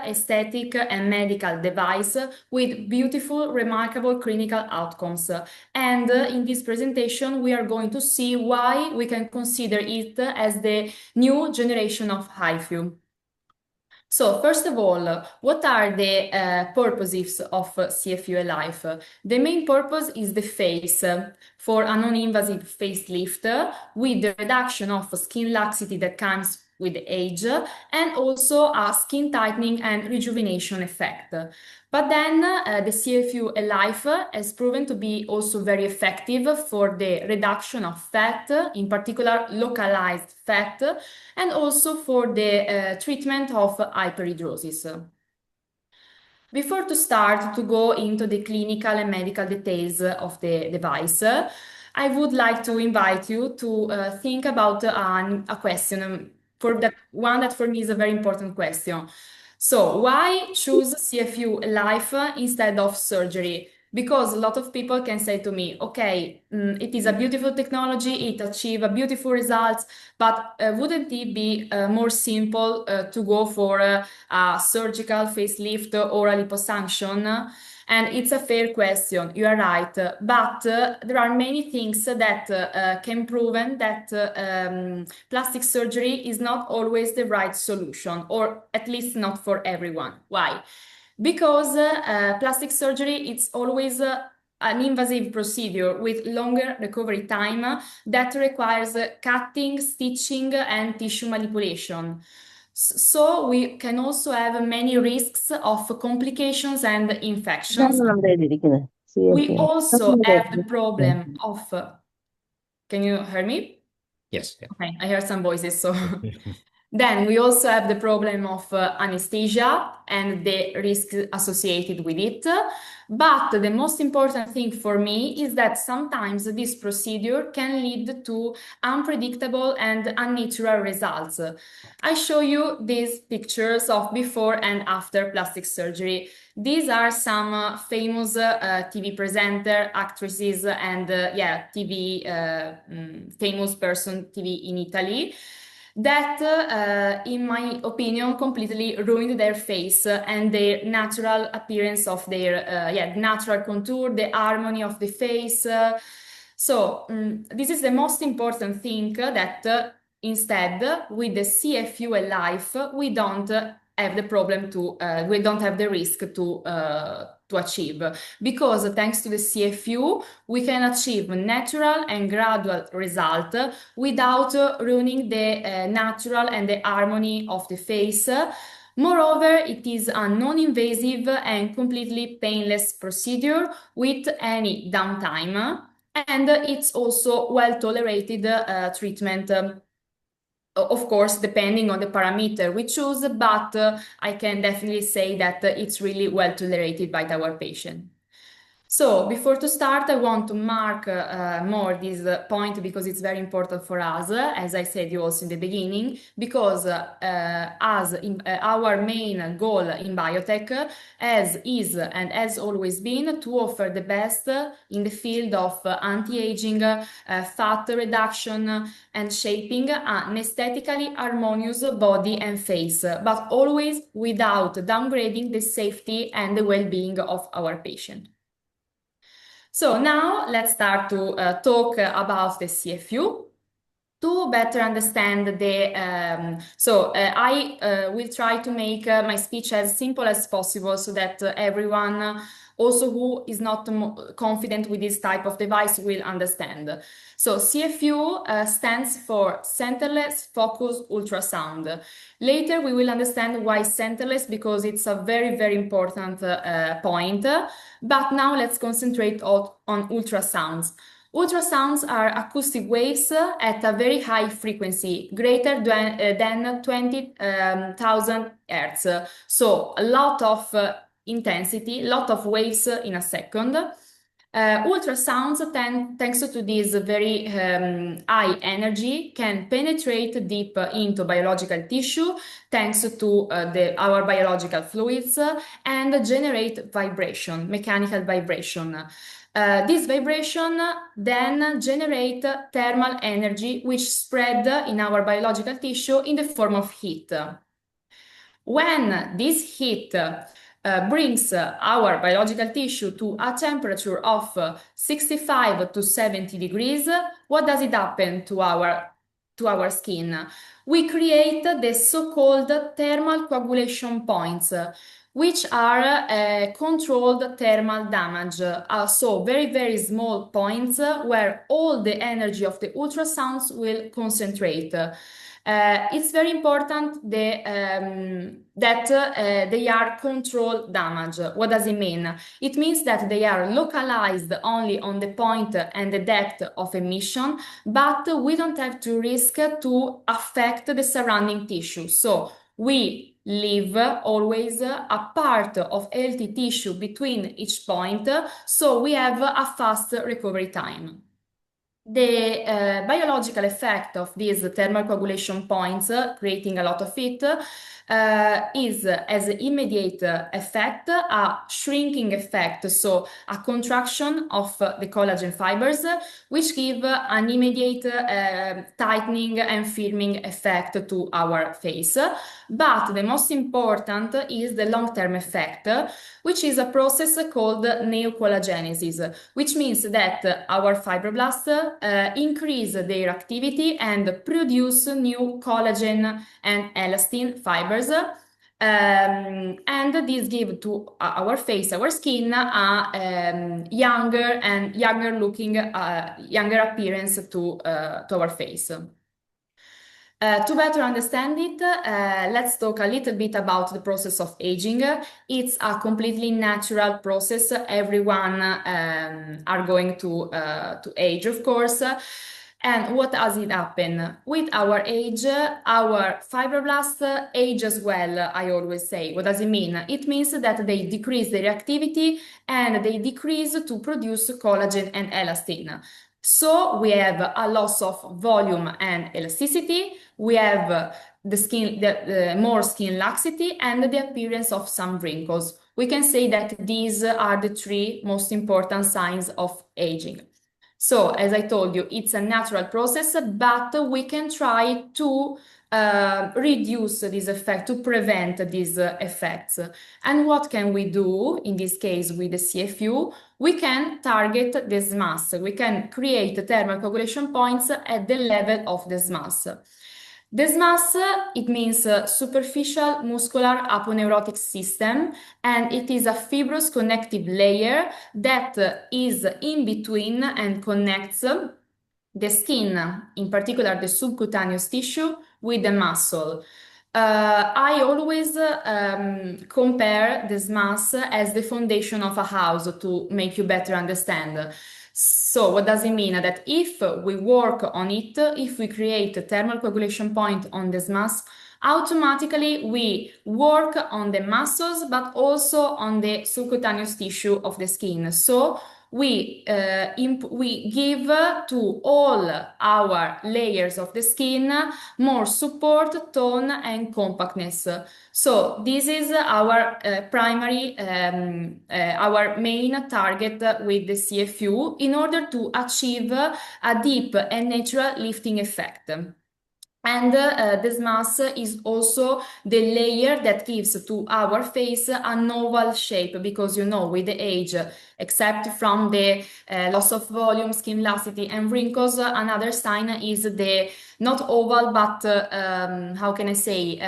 aesthetic, and medical device with beautiful, remarkable clinical outcomes. And in this presentation, we are going to see why we can consider it as the new generation of HIFU. So, first of all, what are the purposes of CFU Èlife? The main purpose is the face for a non-invasive facelift with the reduction of skin laxity that comes with age and also a skin tightening and rejuvenation effect. But then the CFU Èlife has proven to be also very effective for the reduction of fat, in particular localized fat, and also for the treatment of hyperhidrosis. Before to start to go into the clinical and medical details of the device, I would like to invite you to think about a question, for that one that for me is a very important question. So why choose CFU Èlife instead of surgery? Because a lot of people can say to me, okay, it is a beautiful technology, it achieves beautiful results, but wouldn't it be more simple to go for a surgical facelift or a liposuction? And it's a fair question, you are right, but there are many things that can prove that plastic surgery is not always the right solution, or at least not for everyone. Why? Because plastic surgery, it's always an invasive procedure with longer recovery time that requires cutting, stitching, and tissue manipulation. So we can also have many risks of complications and infections. We also have the problem of, can you hear me? Yes. Yeah. Okay, I heard some voices, so. Then we also have the problem of anesthesia and the risk associated with it. But the most important thing for me is that sometimes this procedure can lead to unpredictable and unnatural results. I show you these pictures of before and after plastic surgery. These are some famous TV presenter, actresses, and TV famous person TV in Italy that, in my opinion, completely ruined their face and their natural appearance of their natural contour, the harmony of the face. So this is the most important thing that instead, with the CFU Èlife, we don't have the problem to, we don't have the risk to achieve, because thanks to the CFU, we can achieve natural and gradual result without ruining the natural and the harmony of the face. Moreover, it is a non-invasive and completely painless procedure with any downtime, and it's also well-tolerated treatment. Of course, depending on the parameter we choose, but I can definitely say that it's really well tolerated by our patient. So before to start, I want to mark more this point because it's very important for us, as I said you also in the beginning, because our main goal in biotech is and has always been to offer the best in the field of anti-aging, fat reduction, and shaping an aesthetically harmonious body and face, but always without downgrading the safety and the well-being of our patient. So now let's start to talk about the CFU. To better understand the, I will try to make my speech as simple as possible so that everyone, also who is not confident with this type of device, will understand. So CFU stands for Centerless Focus Ultrasound. Later we will understand why centerless, because it's a very, very important point. But now let's concentrate on ultrasounds. Ultrasounds are acoustic waves at a very high frequency, greater than 20,000 Hertz. So a lot of intensity, a lot of waves in a second. Ultrasounds, thanks to this very high energy, can penetrate deep into biological tissue, thanks to our biological fluids, and generate vibration, mechanical vibration. This vibration then generate thermal energy, which spread in our biological tissue in the form of heat. When this heat brings our biological tissue to a temperature of 65 to 70 degrees, what does it happen to our skin? We create the so-called thermal coagulation points, which are controlled thermal damage. So very, very small points where all the energy of the ultrasounds will concentrate. It's very important that they are controlled damage. What does it mean? It means that they are localized only on the point and the depth of emission, but we don't have to risk to affect the surrounding tissue. So we leave always a part of healthy tissue between each point, so we have a fast recovery time. The biological effect of these thermal coagulation points, creating a lot of it, is as an immediate effect, a shrinking effect, so a contraction of the collagen fibers, which give an immediate tightening and firming effect to our face. But the most important is the long-term effect, which is a process called neocollagenesis, which means that our fibroblasts increase their activity and produce new collagen and elastin fibers. And this give to our face, our skin, a younger looking, younger appearance to our face. To better understand it, let's talk a little bit about the process of aging. It's a completely natural process. Everyone are going to age, of course. And what does it happen? With our age, our fibroblasts age as well, I always say. What does it mean? It means that they decrease their activity and they decrease to produce collagen and elastin. So we have a loss of volume and elasticity. We have the more skin laxity and the appearance of some wrinkles. We can say that these are the three most important signs of aging. So, as I told you, it's a natural process, but we can try to reduce this effect, to prevent these effects. And what can we do in this case with the CFU? We can target the SMAS. We can create thermal coagulation points at the level of the SMAS. The SMAS, it means superficial muscular aponeurotic system, and it is a fibrous connective layer that is in between and connects the skin, in particular the subcutaneous tissue, with the muscle. I always compare the SMAS as the foundation of a house to make you better understand. So what does it mean? That if we work on it, if we create a thermal coagulation point on the SMAS, automatically we work on the muscles, but also on the subcutaneous tissue of the skin. So we give to all our layers of the skin more support, tone, and compactness. So this is our our main target with the CFU in order to achieve a deep and natural lifting effect. And this mass is also the layer that gives to our face an oval shape, because with the age, except from the loss of volume, skin laxity, and wrinkles, another sign is the not oval, but how can I say?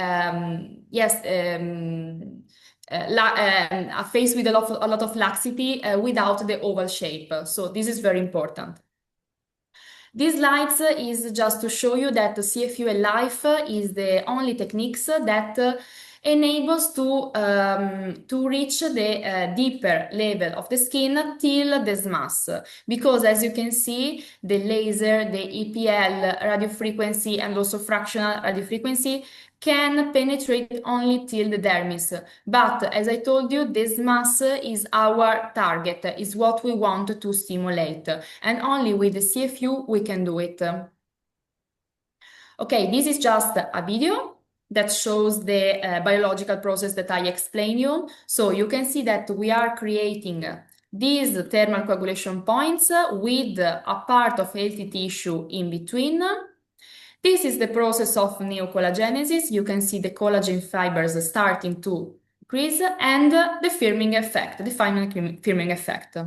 Yes. A face with a lot of laxity without the oval shape. So this is very important. These slides is just to show you that the CFU Èlife is the only techniques that enables to reach the deeper level of the skin till the SMAS. Because as you can see, the laser, the EPL radiofrequency, and also fractional radiofrequency can penetrate only till the dermis. But as I told you, this mass is our target, is what we want to stimulate. And only with the CFU we can do it. Okay, this is just a video that shows the biological process that I explained you. So you can see that we are creating these thermal coagulation points with a part of healthy tissue in between. This is the process of neocollagenesis. You can see the collagen fibers starting to increase and the firming effect, the final firming effect.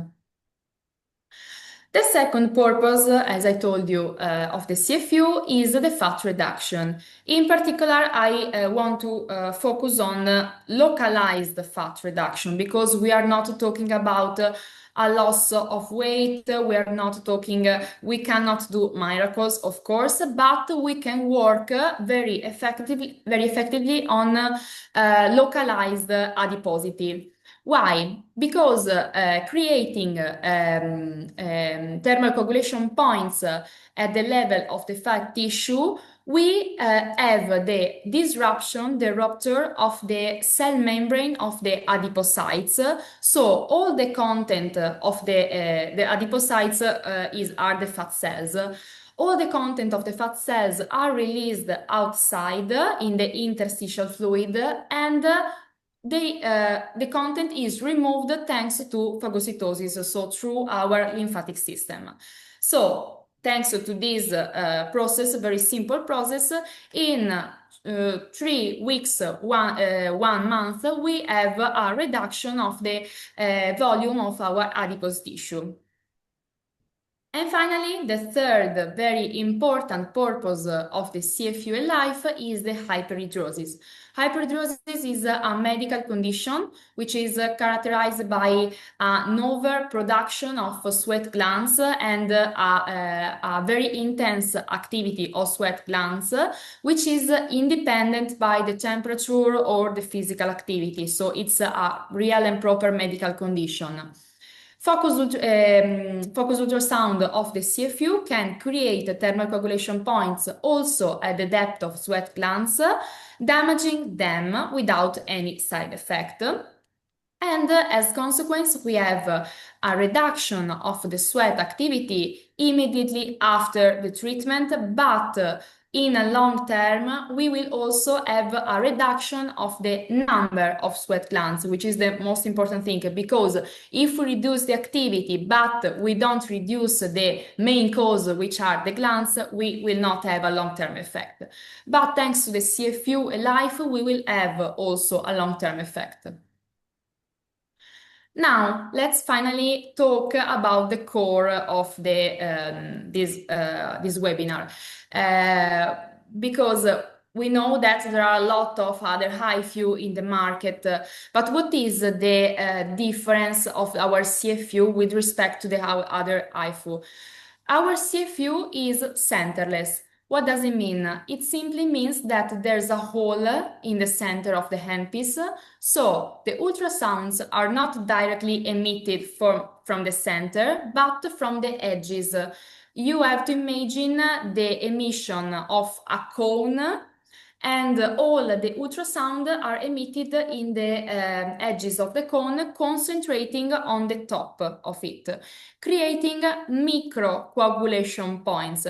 The second purpose, as I told you, of the CFU is the fat reduction. In particular, I want to focus on localized fat reduction because we are not talking about a loss of weight. We are not talking, we cannot do miracles, of course, but we can work very effectively on localized adiposity. Why? Because creating thermal coagulation points at the level of the fat tissue, we have the disruption, the rupture of the cell membrane of the adipocytes. So all the content of the adipocytes are the fat cells. All the content of the fat cells are released outside in the interstitial fluid and the content is removed thanks to phagocytosis, so through our lymphatic system. So, thanks to this process, very simple process, in 3 weeks, one month, we have a reduction of the volume of our adipose tissue. And finally, the third very important purpose of the CFU Èlife is the hyperhidrosis. Hyperhidrosis is a medical condition which is characterized by an overproduction of sweat glands and a very intense activity of sweat glands, which is independent by the temperature or the physical activity. So it's a real and proper medical condition. Focus ultrasound of the CFU can create thermal coagulation points also at the depth of sweat glands, damaging them without any side effect. And as consequence, we have a reduction of the sweat activity immediately after the treatment, but in a long term, we will also have a reduction of the number of sweat glands, which is the most important thing, because if we reduce the activity, but we don't reduce the main cause, which are the glands, we will not have a long-term effect. But thanks to the CFU Èlife, we will have also a long-term effect. Now, let's finally talk about the core of this webinar, because we know that there are a lot of other HIFU in the market, but what is the difference of our CFU with respect to the other HIFU? Our CFU is centerless. What does it mean? It simply means that there's a hole in the center of the handpiece, so the ultrasounds are not directly emitted from the center, but from the edges. You have to imagine the emission of a cone, and all the ultrasound are emitted in the edges of the cone, concentrating on the top of it, creating microcoagulation points.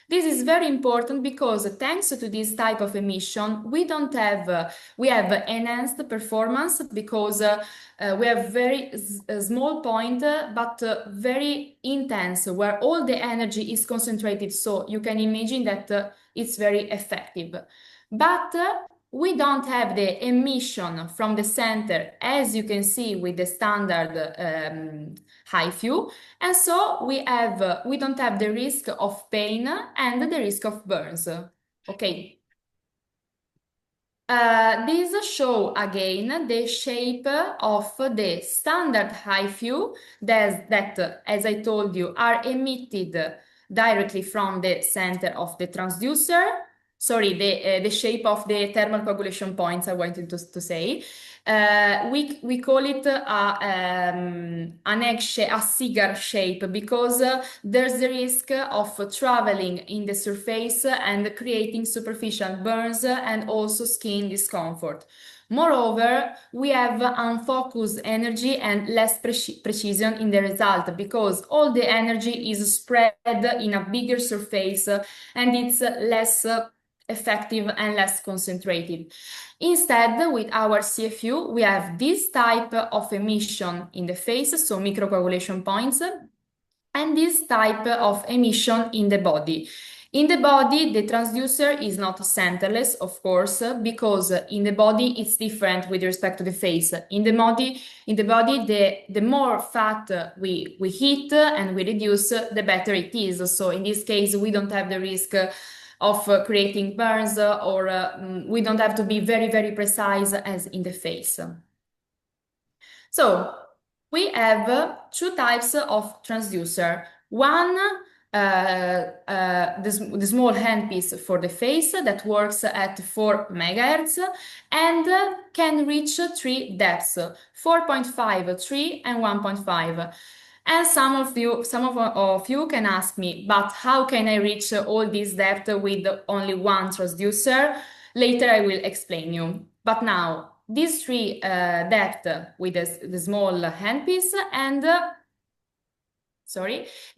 This is very important because thanks to this type of emission, we have enhanced performance because we have very small point, but very intense, where all the energy is concentrated. So you can imagine that it's very effective. But we don't have the emission from the center, as you can see with the standard HIFU, and so we don't have the risk of pain and the risk of burns. Okay. These show again the shape of the standard HIFU that, as I told you, are emitted directly from the center of the transducer. Sorry, the shape of the thermal coagulation points I wanted to say. We call it an egg shape, a cigar shape, because there's the risk of traveling in the surface and creating superficial burns and also skin discomfort. Moreover, we have unfocused energy and less precision in the result because all the energy is spread in a bigger surface and it's less effective and less concentrated. Instead, with our CFU, we have this type of emission in the face, so microcoagulation points, and this type of emission in the body. In the body, the transducer is not centerless, of course, because in the body it's different with respect to the face. In the body, the more fat we hit and we reduce, the better it is. So in this case, we don't have the risk of creating burns, or we don't have to be very, very precise as in the face. So we have two types of transducer. One, the small handpiece for the face that works at 4 megahertz and can reach three depths, 4.5, 3, and 1.5. And some of you can ask me, but how can I reach all this depth with only one transducer? Later I will explain you. But now, these three depth with the small handpiece and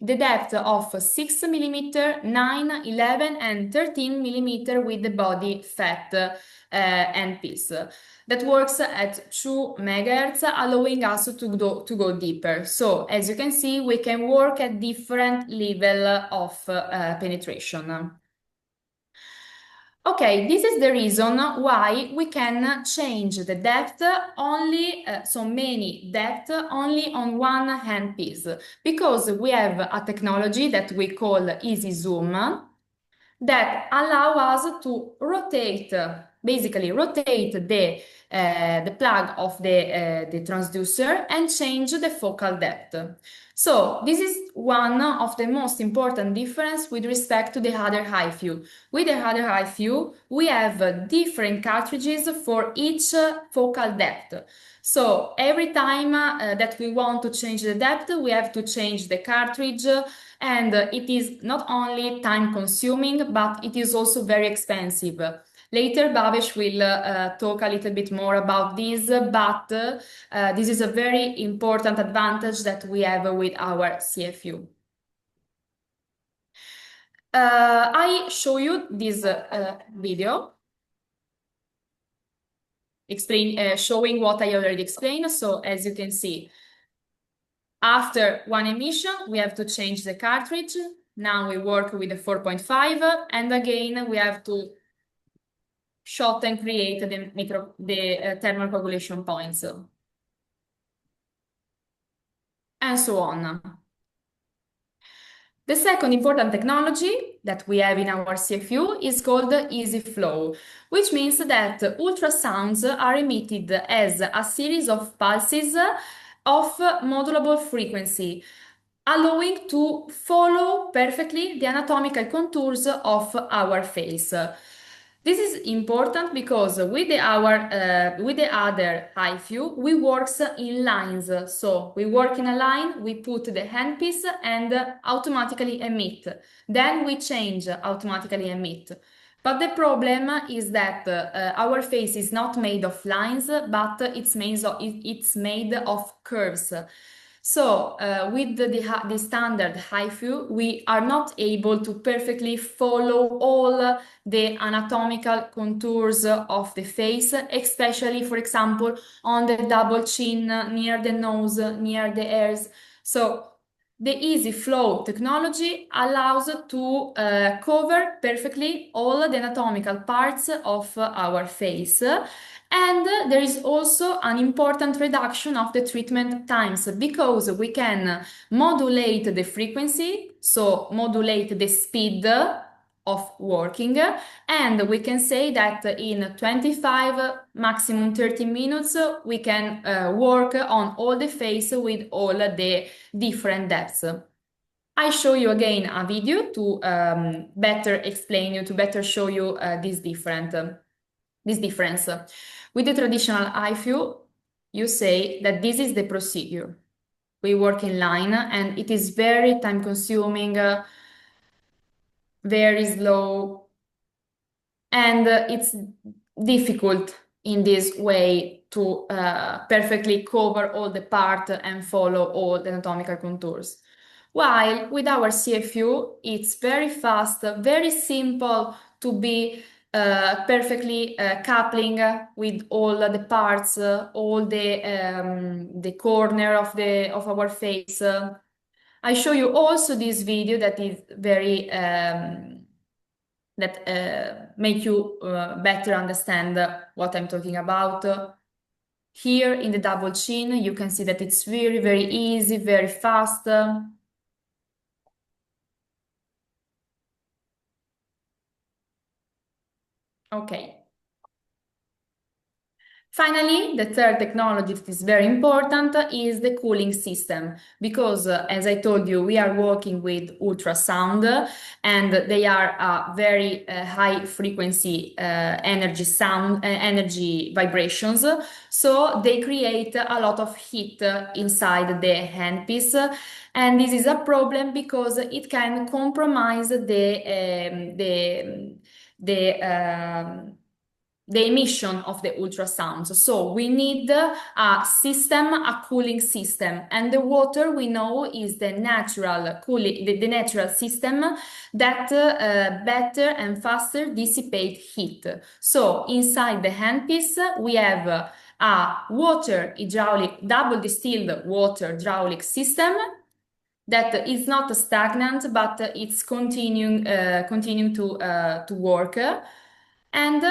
the depth of 6 millimeter, 9, 11, and 13 millimeter with the body fat handpiece that works at 2 megahertz, allowing us to go deeper. So as you can see, we can work at different level of penetration. Okay, this is the reason why we can change the depth only, so many depth only on one handpiece, because we have a technology that we call easy zoom that allow us to rotate, basically rotate the plug of the transducer and change the focal depth. So this is one of the most important difference with respect to the other HIFU. With the other HIFU, we have different cartridges for each focal depth. So every time that we want to change the depth, we have to change the cartridge, and it is not only time consuming, but it is also very expensive. Later, Bhavesh will talk a little bit more about this, but this is a very important advantage that we have with our CFU. I show you this video showing what I already explained. So as you can see, after one emission, we have to change the cartridge. Now we work with the 4.5, and again, we have to shot and create the thermal coagulation points, and so on. The second important technology that we have in our CFU is called easy flow, which means that ultrasounds are emitted as a series of pulses of modulable frequency, allowing to follow perfectly the anatomical contours of our face. This is important because with the other HIFU, we work in lines. So we work in a line, we put the handpiece and automatically emit. Then we change, automatically emit. But the problem is that our face is not made of lines, but it's made of curves. So with the standard HIFU, we are not able to perfectly follow all the anatomical contours of the face, especially, for example, on the double chin, near the nose, near the ears. So the easy flow technology allows to cover perfectly all the anatomical parts of our face. And there is also an important reduction of the treatment times, because we can modulate the frequency, so modulate the speed of working, and we can say that in 25, maximum 30 minutes, we can work on all the face with all the different depths. I show you again a video to better explain you, to better show you this difference. With the traditional HIFU, you say that this is the procedure. We work in line, and it is very time consuming, very slow, and it's difficult in this way to perfectly cover all the part and follow all the anatomical contours. While with our CFU, it's very fast, very simple to be perfectly coupling with all the parts, all the corner of our face. I show you also this video that is very that make you better understand what I'm talking about. Here in the double chin, you can see that it's very, very easy, very fast. Okay. Finally, the third technology that is very important is the cooling system because, as I told you, we are working with ultrasound and they are very high frequency energy sound, energy vibrations. So they create a lot of heat inside the handpiece, and this is a problem because it can compromise the emission of the ultrasounds. So we need a system, a cooling system, and the water we know is the natural cooling, the natural system that better and faster dissipate heat. So inside the handpiece we have a water hydraulic, double distilled water hydraulic system that is not stagnant, but it's continuing to work. And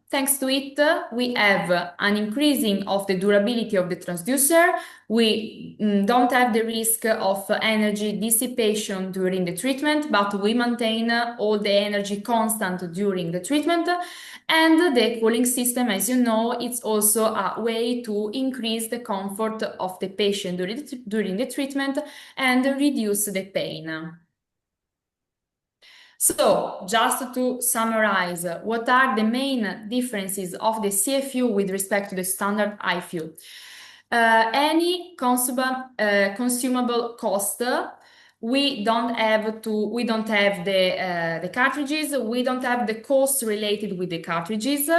thanks to it, we have an increasing of the durability of the transducer. We don't have the risk of energy dissipation during the treatment, but we maintain all the energy constant during the treatment. And the cooling system, as you know, it's also a way to increase the comfort of the patient during the treatment and reduce the pain. So, just to summarize, what are the main differences of the CFU with respect to the standard HIFU? Any consumable cost, we don't have the cartridges, we don't have the costs related with the cartridges.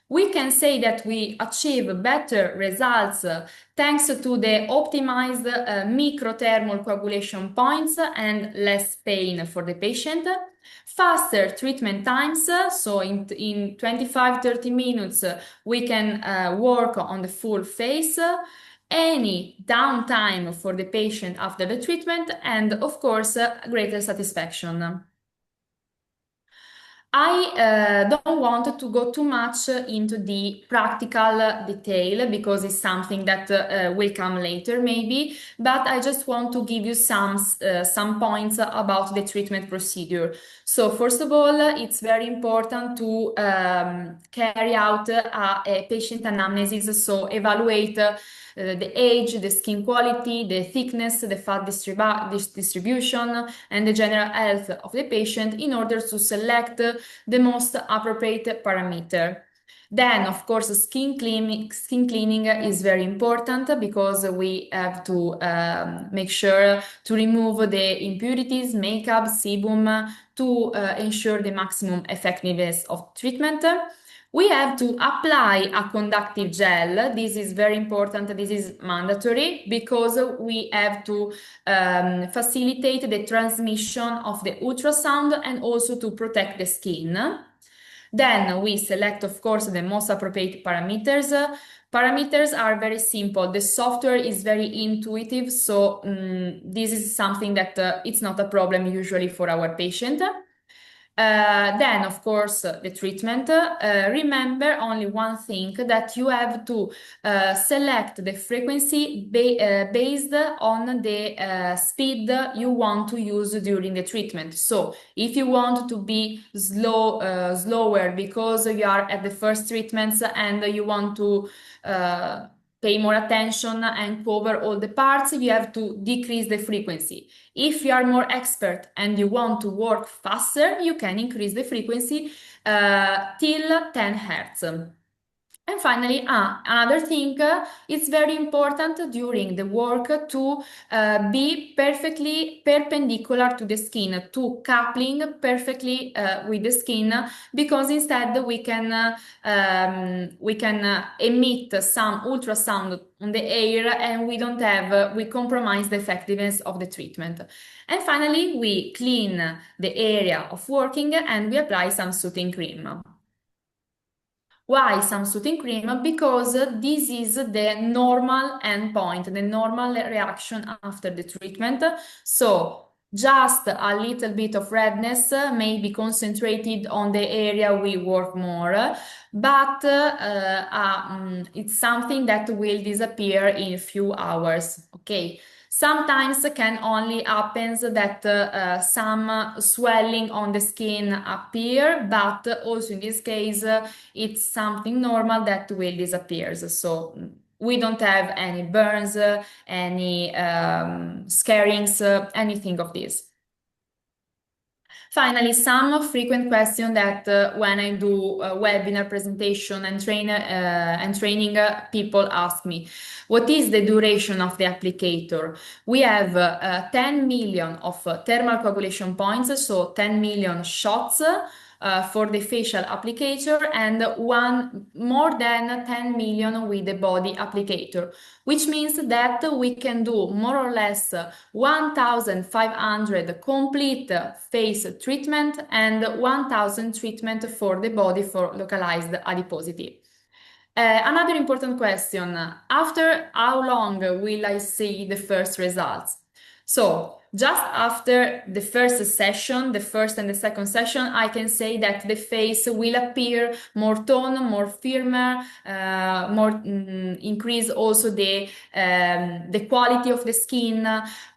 We can say that we achieve better results thanks to the optimized microthermal coagulation points and less pain for the patient. Faster treatment times, so in 25-30 minutes we can work on the full face, any downtime for the patient after the treatment, and of course greater satisfaction. I don't want to go too much into the practical detail because it's something that will come later maybe, but I just want to give you some points about the treatment procedure. So first of all, it's very important to carry out a patient anamnesis, so evaluate the age, the skin quality, the thickness, the fat distribution, and the general health of the patient in order to select the most appropriate parameter. Then, of course, skin cleaning is very important because we have to make sure to remove the impurities, makeup, sebum to ensure the maximum effectiveness of treatment. We have to apply a conductive gel. This is very important. This is mandatory because we have to facilitate the transmission of the ultrasound and also to protect the skin. Then we select, of course, the most appropriate parameters. Parameters are very simple. The software is very intuitive, so this is something that it's not a problem usually for our patient. Then, of course, the treatment. Remember only one thing, that you have to select the frequency based on the speed you want to use during the treatment. So, if you want to be slower because you are at the first treatments and you want to pay more attention and cover all the parts, you have to decrease the frequency. If you are more expert and you want to work faster, you can increase the frequency till 10 Hertz. And finally, another thing, it's very important during the work to be perfectly perpendicular to the skin, to coupling perfectly with the skin, because instead we can emit some ultrasound on the air and we compromise the effectiveness of the treatment. And finally, we clean the area of working and we apply some soothing cream. Why some soothing cream? Because this is the normal endpoint, the normal reaction after the treatment. So just a little bit of redness may be concentrated on the area we work more, but it's something that will disappear in a few hours. Okay. Sometimes can only happens that some swelling on the skin appear, but also in this case, it's something normal that will disappear. So we don't have any burns, any scarings, anything of this. Finally, some frequent question that when I do a webinar presentation and training, people ask me, what is the duration of the applicator? We have 10 million of thermal coagulation points, so 10 million shots for the facial applicator and more than 10 million with the body applicator, which means that we can do more or less 1,500 complete face treatment and 1,000 treatment for the body for localized adiposity. Another important question, after how long will I see the first results? So just after the first session, the first and the second session, I can say that the face will appear more tone, more firmer, increase also the quality of the skin.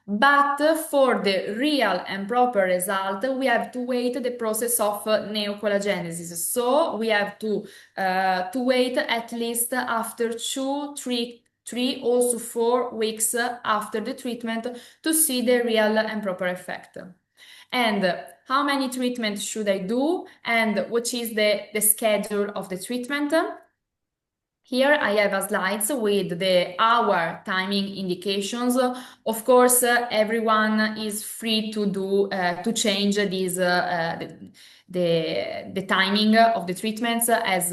But for the real and proper result, we have to wait the process of neocollagenesis. So we have to wait at least after 3, also 4 weeks after the treatment to see the real and proper effect. And how many treatments should I do? And what is the schedule of the treatment? Here I have a slides with the hour timing indications. Of course, everyone is free to do to change these the timing of the treatments as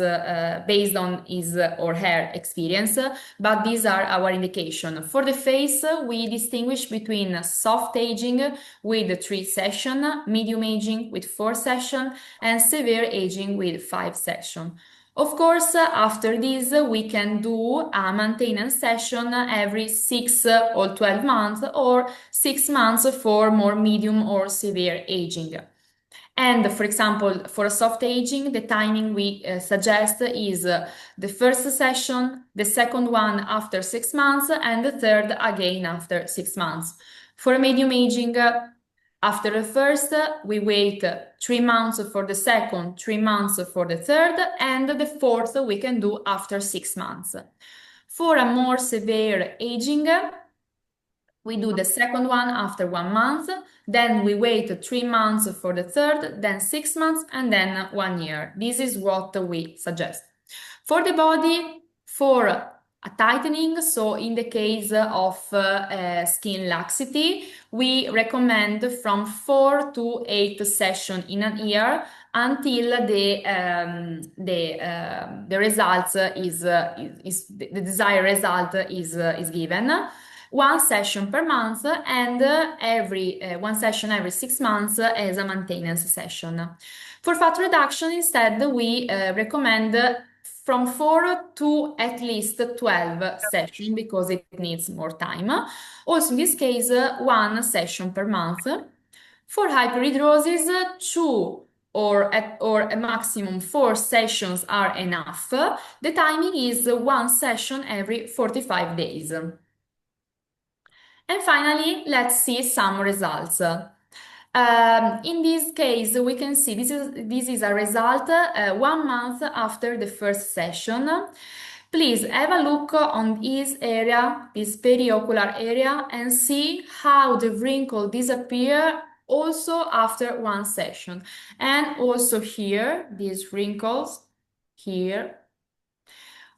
based on his or her experience. But these are our indication. For the face, we distinguish between soft aging with 3 sessions, medium aging with 4 sessions, and severe aging with 5 sessions. Of course, after this, we can do a maintenance session every 6 or 12 months or 6 months for more medium or severe aging. And for example, for soft aging, the timing we suggest is the first session, the second one after 6 months, and the third again after 6 months. For medium aging, after the first, we wait 3 months for the second, 3 months for the third, and the fourth we can do after 6 months. For a more severe aging, we do the second one after 1 month, then we wait 3 months for the third, then 6 months, and then 1 year. This is what we suggest. For the body, for a tightening, so in the case of skin laxity, we recommend from 4 to 8 sessions in a year until the results is the desired result is given. 1 session per month and every 1 session every 6 months as a maintenance session. For fat reduction, instead, we recommend from 4 to at least 12 sessions because it needs more time. Also, in this case, 1 session per month. For hyperhidrosis, 2 or a maximum 4 sessions are enough. The timing is 1 session every 45 days. And finally, let's see some results. In this case, we can see this is a result 1 month after the first session. Please have a look on this area, this periocular area, and see how the wrinkle disappear also after 1 session. And also here, these wrinkles here.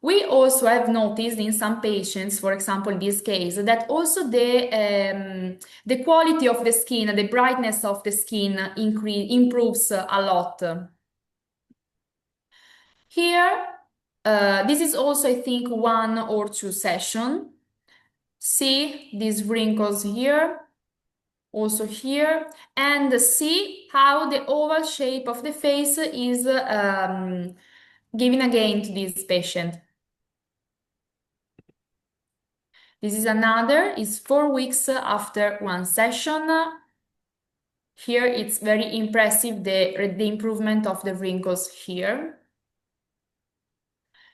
We also have noticed in some patients, for example, in this case, that also the quality of the skin, the brightness of the skin improves a lot. Here, this is also, I think, 1 or 2 sessions. See these wrinkles here, also here, and see how the oval shape of the face is given again to this patient. This is another, is 4 weeks after 1 session. Here it's very impressive, the improvement of the wrinkles here.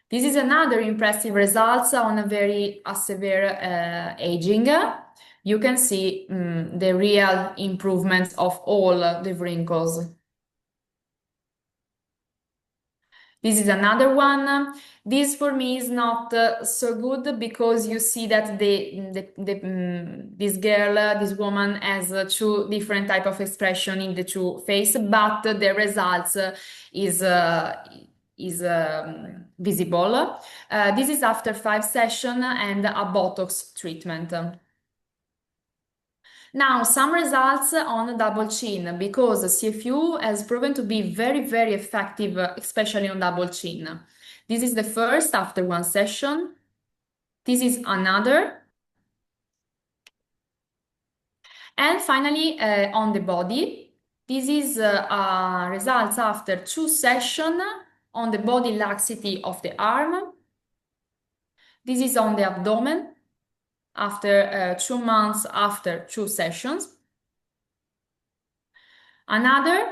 This is another impressive results on a very severe aging. You can see the real improvements of all the wrinkles. This is another one. This for me is not so good because you see that this girl, this woman has two different type of expression in the two face, but the results is uh, is visible. This is after 5 sessions and a Botox treatment. Now, some results on double chin because CFU has proven to be very, very effective, especially on double chin. This is the first after 1 session. This is another. And finally, on the body, this is results after 2 sessions on the body laxity of the arm. This is on the abdomen after 2 months after 2 sessions. Another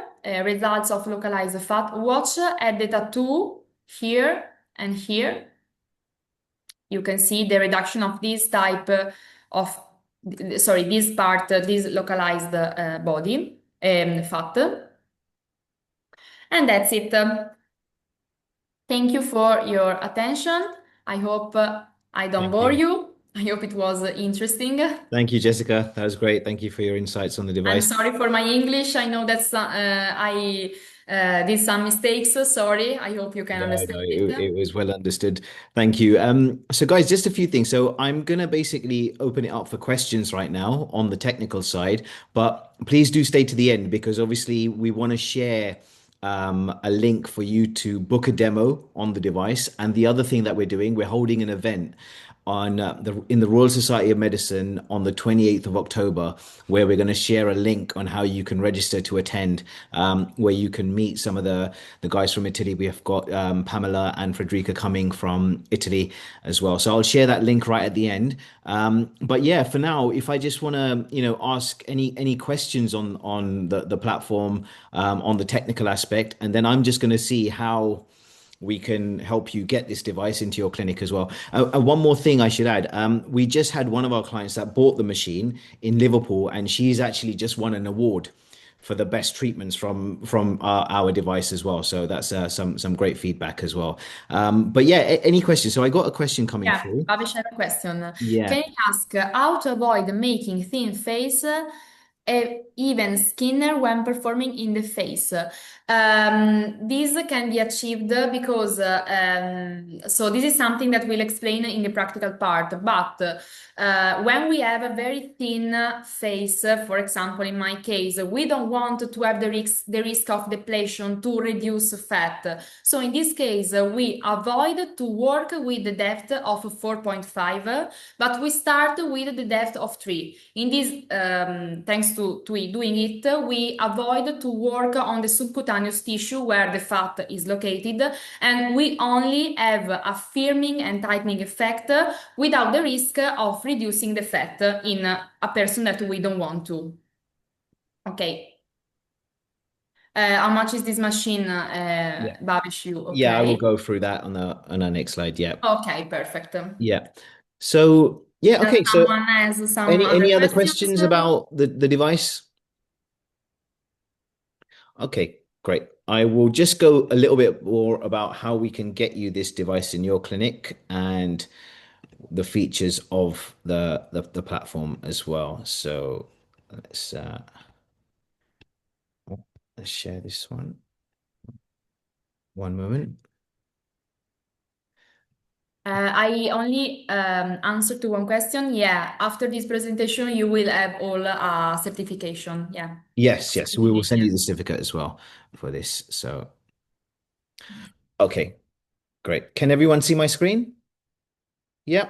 results of localized fat. Watch at the tattoo here and here. You can see the reduction of this type of, sorry, this part, this localized body fat. And that's it. Thank you for your attention. I hope I don't Thank bore you. you. I hope it was interesting. Thank you, Jessica. That was great. Thank you for your insights on the I'm device. sorry for my English. I know that I did some mistakes. Sorry. I hope you can No, understand no, it. it was well understood. Thank you. So guys, just a few things. So I'm gonna basically open it up for questions right now on the technical side, but please do stay to the end because obviously we want to share a link for you to book a demo on the device. And the other thing that we're doing, we're holding an event on in the Royal Society of Medicine on the 28th of October, where we're going to share a link on how you can register to attend, where you can meet some of the guys from Italy. We have got Pamela and Frederica coming from Italy as well. So I'll share that link right at the end. But yeah, for now, if I just want to, ask any questions on the platform, on the technical aspect, and then I'm just going to see how we can help you get this device into your clinic as well. One more thing I should add. We just had one of our clients that bought the machine in Liverpool, and she's actually just won an award for the best treatments from our device as well. So that's some great feedback as well. But yeah, any questions? So I got a question coming Yeah, through. Babish, I have a question. Yeah. Can you ask how to avoid making thin face, even skinner when performing in the face? This can be achieved because, so this is something that we'll explain in the practical part, but when we have a very thin face, for example, in my case, we don't want to have the risk of depletion to reduce fat. So in this case, we avoid to work with the depth of 4.5, but we start with the depth of 3. In this, thanks to doing it, we avoid to work on the subcutaneous tissue where the fat is located, and we only have a firming and tightening effect without the risk of reducing the fat in a person that we don't want to. Okay. How much is this machine, Yeah. Babish? You Yeah, I will okay? go through that on our next slide. Yeah. Okay, perfect. Yeah. So yeah, Does okay. So someone has some any other other questions? questions about the device? Okay, great. I will just go a little bit more about how we can get you this device in your clinic and the features of the platform as well. So let's uh, let's share this one. One moment. I only answered to one question. Yeah, after this presentation, you will have all certification. Yeah, Yes, yes, we will send you certificate. the certificate as well for this. So okay, great. Can everyone see my screen? Yeah,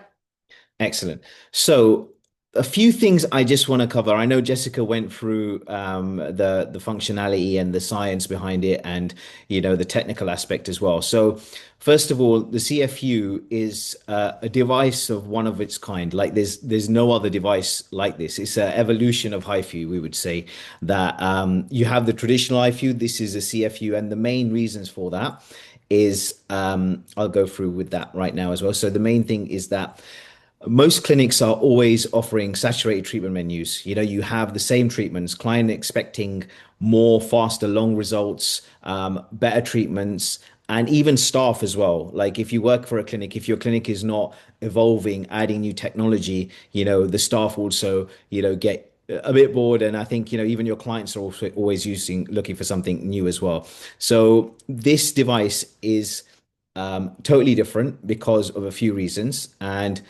excellent. So a few things I just want to cover. I know Jessica went through the functionality and the science behind it, and the technical aspect as well. So, first of all, the CFU is a device of one of its kind. Like there's no other device like this. It's an evolution of HIFU. We would say that you have the traditional HIFU. This is a CFU, and the main reasons for that is I'll go through with that right now as well. So the main thing is that most clinics are always offering saturated treatment menus. You have the same treatments, client expecting more, faster, long results, better treatments, and even staff as well. Like if you work for a clinic, if your clinic is not evolving, adding new technology, the staff also, get a bit bored. And I think, even your clients are also always looking for something new as well. So this device is totally different because of a few reasons. And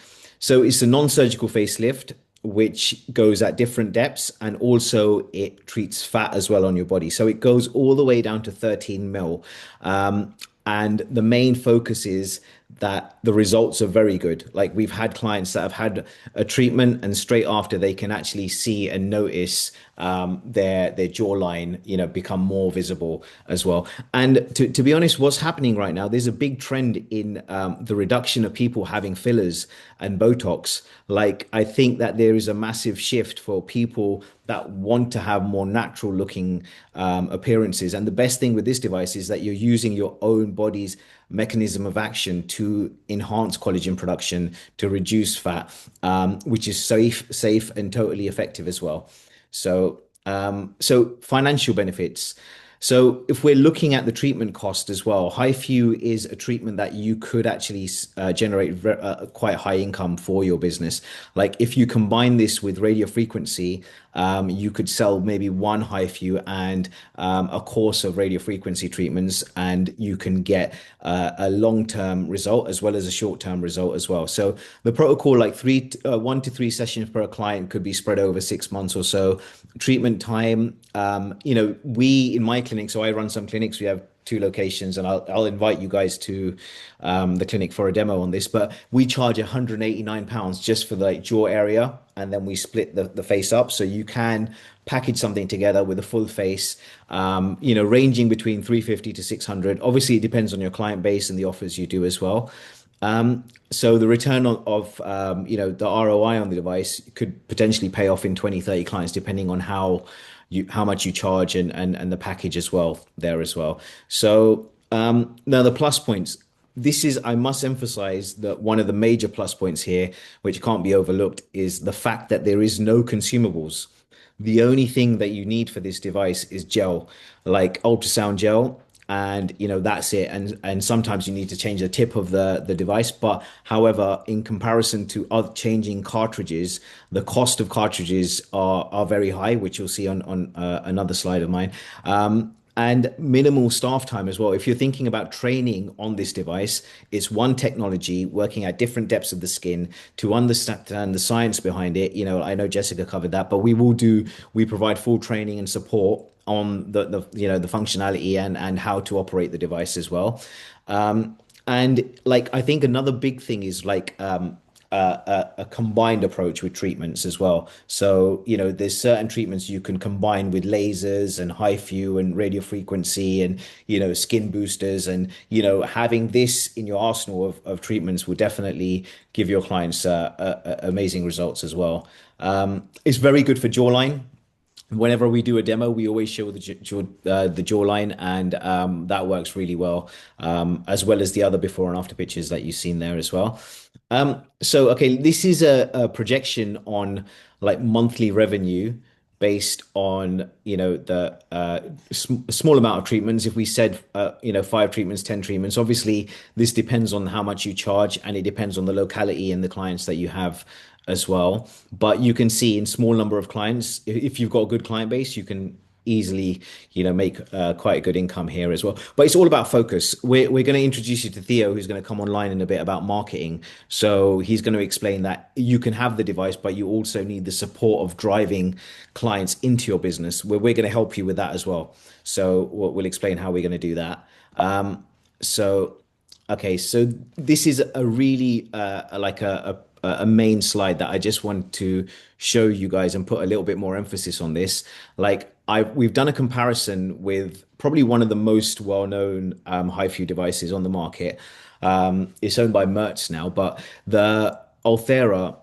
so it's a non-surgical facelift, which goes at different depths, and also it treats fat as well on your body. So it goes all the way down to 13 mil. And the main focus is that the results are very good. Like we've had clients that have had a treatment and straight after they can actually see and notice their jawline, become more visible as well. And to be honest, what's happening right now, there's a big trend in the reduction of people having fillers and Botox. Like I think that there is a massive shift for people that want to have more natural looking appearances. And the best thing with this device is that you're using your own body's mechanism of action to enhance collagen production, to reduce fat, which is safe and totally effective as well. So financial benefits. So if we're looking at the treatment cost as well, HIFU is a treatment that you could actually generate quite high income for your business. Like if you combine this with radio frequency, you could sell maybe one HIFU and a course of radio frequency treatments, and you can get a long-term result as well as a short-term result as well. So the protocol, like 1 to 3 sessions per client, could be spread over 6 months or so. Treatment time, we in my clinic, so I run some clinics. We have 2 locations, and I'll invite you guys to the clinic for a demo on this. But we charge £189 just for the jaw area, and then we split the face up, so you can package something together with a full face, ranging between 350 to 600. Obviously, it depends on your client base and the offers you do as well. So the return of the ROI on the device could potentially pay off in 20, 30 clients, depending on how much you charge and the package as well there as well. So now the plus points. This is, I must emphasize that one of the major plus points here, which can't be overlooked, is the fact that there is no consumables. The only thing that you need for this device is gel, like ultrasound gel, and that's it. And sometimes you need to change the tip of the device, but however, in comparison to other changing cartridges, the cost of cartridges are very high, which you'll see on another slide of mine. And minimal staff time as well. If you're thinking about training on this device, it's one technology working at different depths of the skin to understand the science behind it. I know Jessica covered that, but we provide full training and support on the functionality and how to operate the device as well. And like I think another big thing is like a combined approach with treatments as well. So, there's certain treatments you can combine with lasers and HIFU and radio frequency and, skin boosters. And, having this in your arsenal of treatments will definitely give your clients amazing results as well. It's very good for jawline. Whenever we do a demo, we always show the jawline, and that works really well, as well as the other before and after pictures that you've seen there as well. So, okay, this is a projection on like monthly revenue based on, the small amount of treatments. If we said, 5 treatments, 10 treatments, obviously this depends on how much you charge, and it depends on the locality and the clients that you have as well. But you can see in small number of clients, if you've got a good client base, you can easily, make quite a good income here as well. But it's all about focus. We're going to introduce you to Theo, who's going to come online in a bit about marketing. So he's going to explain that you can have the device, but you also need the support of driving clients into your business, where we're going to help you with that as well. So we'll explain how we're going to do that. So, okay, so this is a really like a main slide that I just want to show you guys and put a little bit more emphasis on this. Like we've done a comparison with probably one of the most well-known HIFU devices on the market. It's owned by Mertz now, but the Ultherapy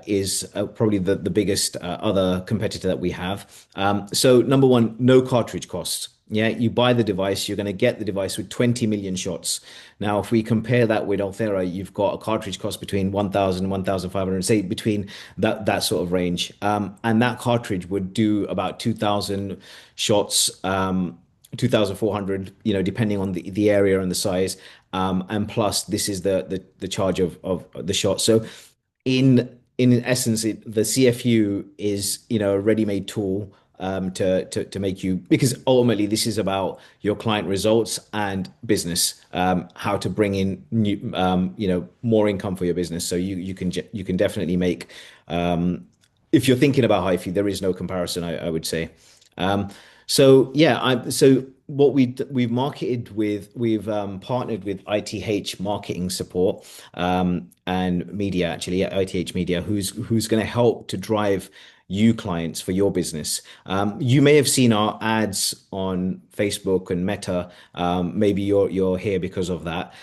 is probably the biggest other competitor that we have. So number one, no cartridge costs. Yeah, you buy the device, you're going to get the device with 20 million shots. Now, if we compare that with Ulthera, you've got a cartridge cost between 1,000 and 1,500, say between that sort of range. And that cartridge would do about 2,000 shots, 2,400, depending on the area and the size. And plus, this is the charge of the shot. So in essence, the CFU is a ready-made tool to make you, because ultimately this is about your client results and business, how to bring in new more income for your business. So you can definitely make, if you're thinking about HiFi, there is no comparison, I would say. So yeah, so what we've marketed with, we've partnered with ITH Marketing Support and Media, actually ITH Media, who's going to help to drive you clients for your business. You may have seen our ads on Facebook and Meta. Maybe you're here because of that.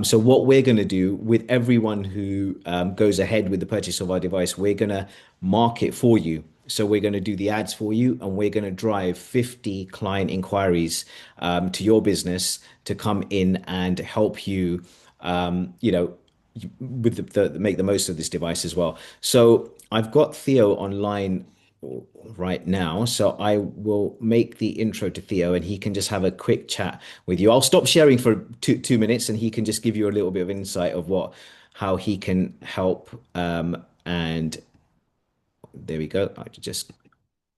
So what we're going to do with everyone who goes ahead with the purchase of our device, we're going to market for you. So we're going to do the ads for you, and we're going to drive 50 client inquiries to your business to come in and help you, with make the most of this device as well. So I've got Theo online right now, so I will make the intro to Theo, and he can just have a quick chat with you. I'll stop sharing for two minutes, and he can just give you a little bit of insight of how he can help. And there we go. I just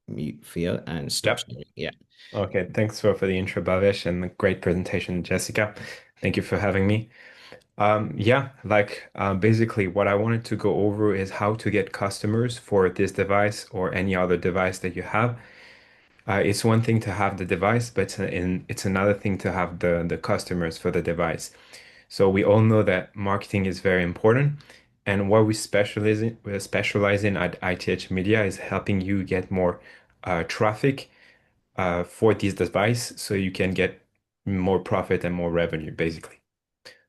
mute Theo and stop Yep. sharing. Yeah. Okay. Thanks for the intro, Bhavesh, and the great presentation, Jessica. Thank you for having me. Yeah, basically what I wanted to go over is how to get customers for this device or any other device that you have. It's one thing to have the device, but it's another thing to have the customers for the device. So we all know that marketing is very important, and what we specialize in at ITH Media is helping you get more traffic for this device so you can get more profit and more revenue, basically.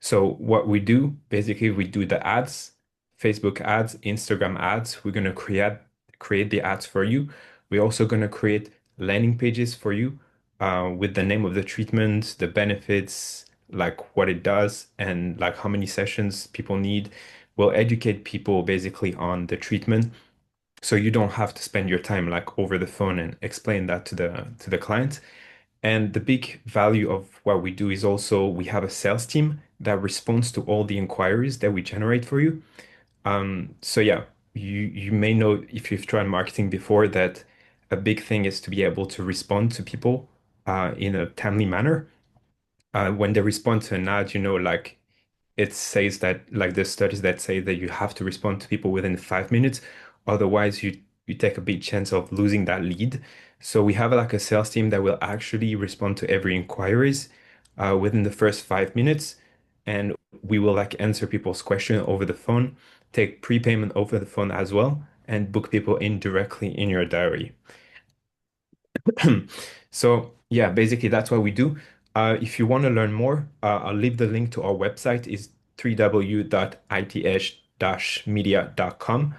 So what we do, basically, we do the ads, Facebook ads, Instagram ads. We're gonna create the ads for you. We're also gonna create landing pages for you with the name of the treatment, the benefits, like what it does, and like how many sessions people need. We'll educate people basically on the treatment, so you don't have to spend your time like over the phone and explain that to the client. And the big value of what we do is also we have a sales team that responds to all the inquiries that we generate for you. So yeah, you may know if you've tried marketing before that a big thing is to be able to respond to people in a timely manner. When they respond to an ad, like it says that like there's studies that say that you have to respond to people within 5 minutes. Otherwise, you take a big chance of losing that lead. So we have like a sales team that will actually respond to every inquiries within the first 5 minutes, and we will like answer people's question over the phone, take prepayment over the phone as well, and book people in directly in your diary. So yeah, basically that's what we do. If you want to learn more, I'll leave the link to our website is www.ith-media.com.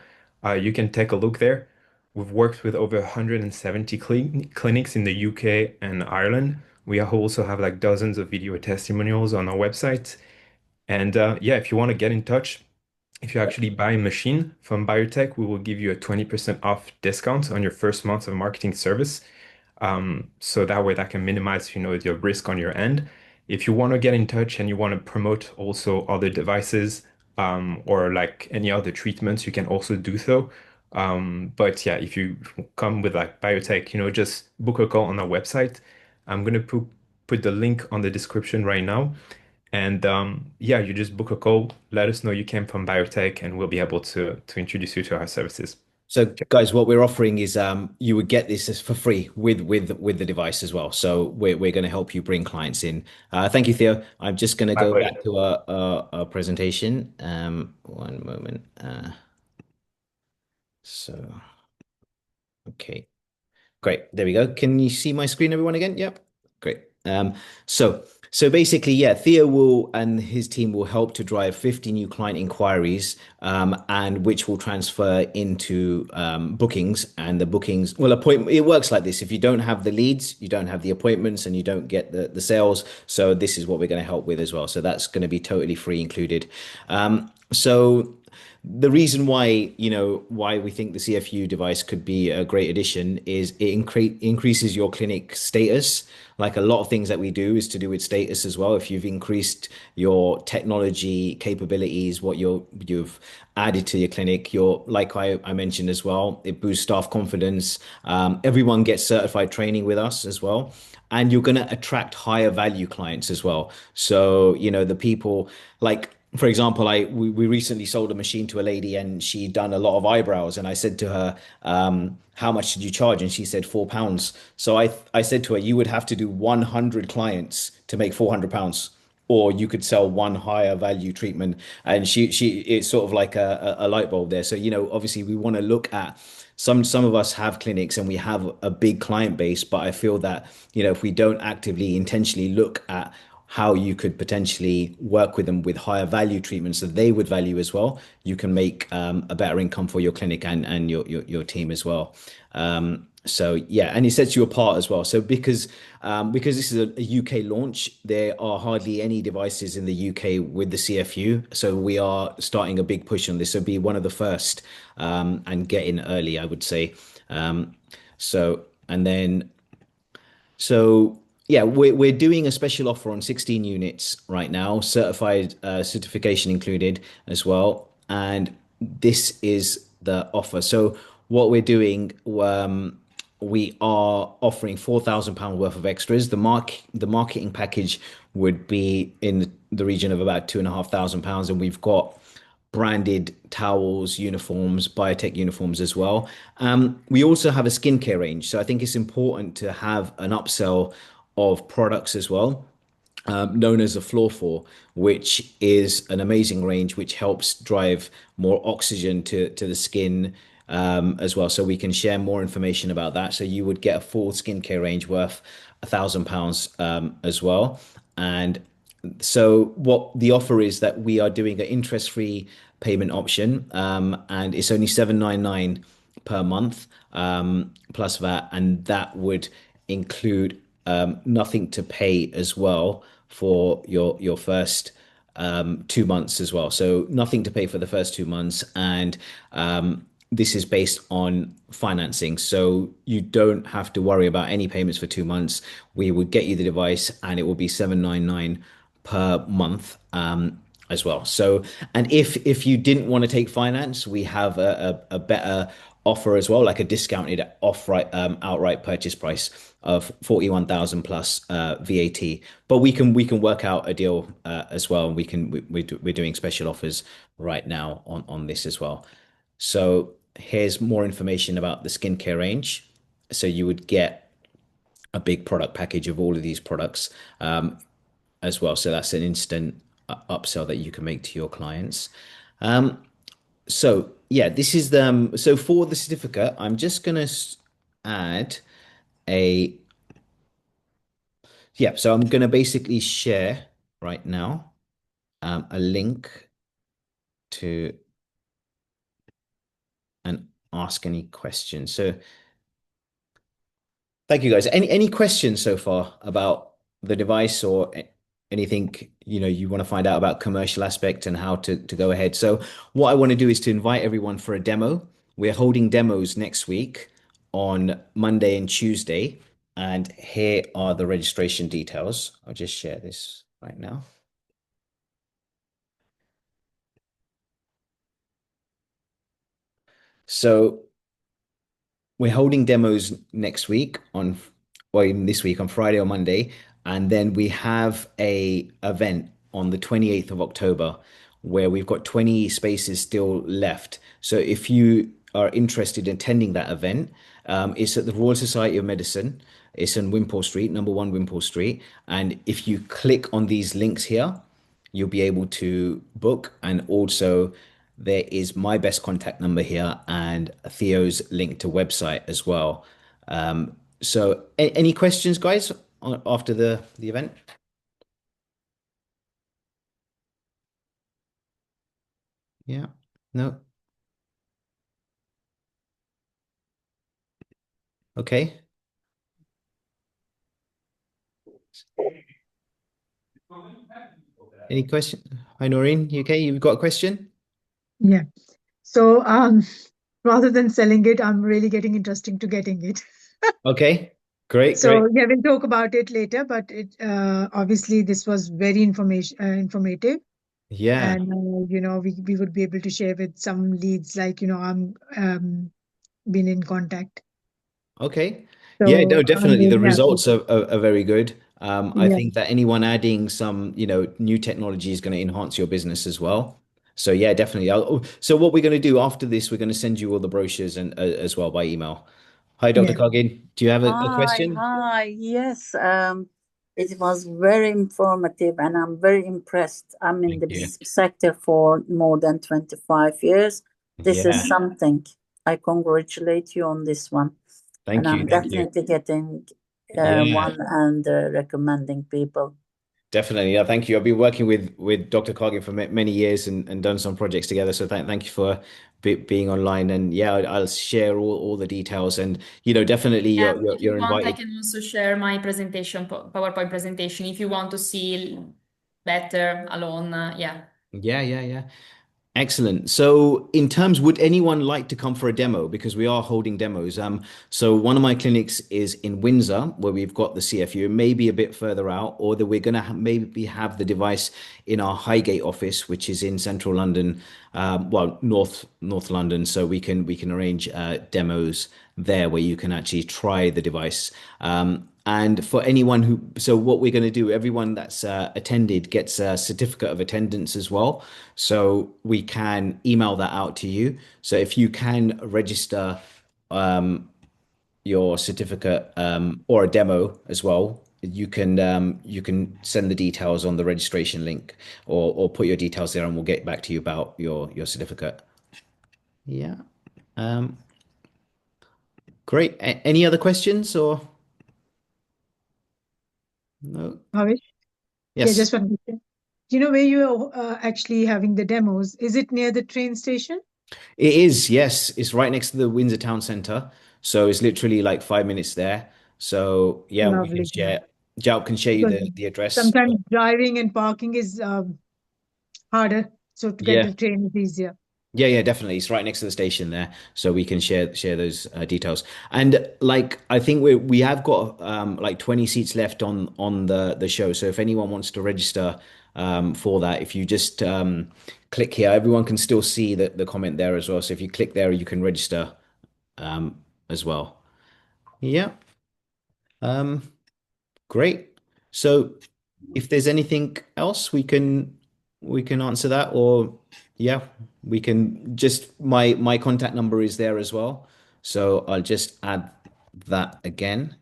You can take a look there. We've worked with over 170 clinics in the UK and Ireland. We also have like dozens of video testimonials on our website. And yeah, if you want to get in touch, if you actually buy a machine from Biotec, we will give you a 20% off discount on your first month of marketing service. So that way that can minimize, your risk on your end. If you want to get in touch and you want to promote also other devices, or like any other treatments, you can also do so. But yeah, if you come with like biotech, just book a call on our website. I'm gonna put the link on the description right now. And yeah, you just book a call, let us know you came from biotech, and we'll be able to introduce you to our services. So, guys, what we're offering is you would get this for free with the device as well. So we're going to help you bring clients in. Thank you, Theo. I'm just going to My go pleasure. back to our presentation. One moment. So, okay. Great. There we go. Can you see my screen, everyone, again? Yep. Great. So so basically, yeah, Theo will and his team will help to drive 50 new client inquiries, and which will transfer into bookings. And the bookings, well, appointment. It works like this: if you don't have the leads, you don't have the appointments, and you don't get the sales. So this is what we're going to help with as well. So that's going to be totally free included. So the reason why, why we think the CFU device could be a great addition is it increases your clinic status. Like a lot of things that we do is to do with status as well. If you've increased your technology capabilities, what you've added to your clinic, like I mentioned as well, it boosts staff confidence. Everyone gets certified training with us as well. And you're going to attract higher value clients as well. So, the people like, for example, we recently sold a machine to a lady and she done a lot of eyebrows. And I said to her, how much did you charge? And she said £4. So I said to her, you would have to do 100 clients to make £400, or you could sell one higher value treatment. And it's sort of like a light bulb there. So, obviously we want to look at some of us have clinics and we have a big client base, but I feel that, if we don't actively intentionally look at how you could potentially work with them with higher value treatments that they would value as well, you can make a better income for your clinic and your team as well. So yeah, and it sets you apart as well. So because this is a UK launch, there are hardly any devices in the UK with the CFU. So we are starting a big push on this. So be one of the first, and get in early, I would say. So and then so yeah, we're doing a special offer on 16 units right now, certified, certification included as well. And this is the offer. So what we're doing, we are offering £4,000 worth of extras. The marketing package would be in the region of about £2,500, and we've got branded towels, uniforms, biotech uniforms as well. We also have a skincare range. So I think it's important to have an upsell of products as well, known as a floor four, which is an amazing range which helps drive more oxygen to the skin, as well. So we can share more information about that. So you would get a full skincare range worth £1,000, as well. And so what the offer is that we are doing an interest-free payment option, and it's only 799 per month, plus VAT, and that would include nothing to pay as well for your first 2 months as well. So nothing to pay for the first 2 months, and this is based on financing, so you don't have to worry about any payments for 2 months. We would get you the device, and it will be 799 per month, as well. So, and if you didn't want to take finance, we have a better offer as well, like a discounted outright purchase price of 41,000 plus VAT. But we can work out a deal as well, and we're doing special offers right now on this as well. So here's more information about the skincare range. So you would get a big product package of all of these products, as well. So that's an instant upsell that you can make to your clients. So yeah, this is the so for the certificate, I'm just gonna add a yeah. So I'm gonna basically share right now, a link to and ask any questions. So thank you guys. Any questions so far about the device, or anything you want to find out about commercial aspect and how to go ahead? So what I want to do is to invite everyone for a demo. We're holding demos next week on Monday and Tuesday, and here are the registration details. I'll just share this right now. So we're holding demos next week or even this week on Friday or Monday, and then we have a event on the 28th of October where we've got 20 spaces still left. So if you are interested in attending that event, it's at the Royal Society of Medicine. It's in Wimpole Street, number one Wimpole Street. And if you click on these links here, you'll be able to book. And also, there is my best contact number here and Theo's link to website as well. So, any questions, guys, after the event? Yeah. No. Okay. Any question? Hi, Noreen. You okay? You've got a question? Yeah. So rather than selling it, I'm really getting interested to getting it. Okay. Great. So Great. yeah, we'll talk about it later, but it obviously this was very informative, Yeah. and we would be able to share with some leads, like I'm been in contact. Okay. Yeah, no, So I'm definitely. The really happy. results are very good. I Yeah, think that anyone adding some, new technology is going to enhance your business as well. So yeah, definitely. So what we're going to do after this, we're going to send you all the brochures and as well by email. Hi, Dr. yeah. Kagin. Do you have a Hi, question? hi. Yes, it was very informative and I'm very impressed. I'm in Thank the you. sector for more than 25 years. This is Yeah. something. I congratulate you on this one. And Thank you. I'm Thank you. definitely getting Yeah. one and recommending people. Definitely. Yeah, thank you. I've been working with Dr. Cargin for many years and done some projects together. So thank you for being online. And yeah, I'll share all the details. And definitely And if you you're want, I invited. can also share my presentation, PowerPoint presentation, if you want to see better alone. Yeah. Yeah, yeah, yeah. Excellent. So, in terms, would anyone like to come for a demo? Because we are holding demos. So one of my clinics is in Windsor, where we've got the CFU, maybe a bit further out, or that we're going to maybe have the device in our Highgate office, which is in central London, well, North London. So we can arrange demos there where you can actually try the device. And for anyone so what we're going to do, everyone that's attended gets a certificate of attendance as well. So we can email that out to you. So if you can register your certificate or a demo as well, you can send the details on the registration link or put your details there, and we'll get back to you about your certificate. Yeah. Um, Great. Any other questions or no? Bhavesh? Yeah, Yes. just one question. Do you know where you are actually having the demos? Is it near the train station? It is, yes. It's right next to the Windsor Town Centre. So it's literally like 5 minutes there. So yeah, we can Lovely. share. Jout can share you Because the address. sometimes driving and parking is harder, so to get Yeah. the train is easier. Yeah, yeah, definitely. It's right next to the station there, so we can share those details. And like, I think we have got like 20 seats left on the show. So if anyone wants to register for that, if you just click here, everyone can still see the comment there as well. So if you click there, you can register as well. Yeah. Um, Great. So if there's anything else, we can answer that, or yeah, we can just my contact number is there as well. So I'll just add that again.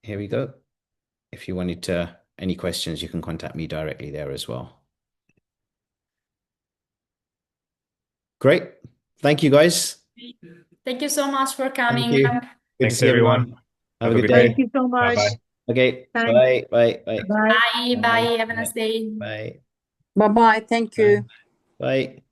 Here we go. If you wanted to any questions, you can contact me directly there as well. Great. Thank you guys. Thank you so much for Thank coming. you. Good to Thanks, see everyone. everyone. Have Have a a good good Thank day. day. you so Bye much. bye. Okay. Thanks. Bye. Bye. Bye. Bye. Bye, Bye. bye. Have a Bye. nice day. Bye. Bye bye. Thank Bye. you. Bye.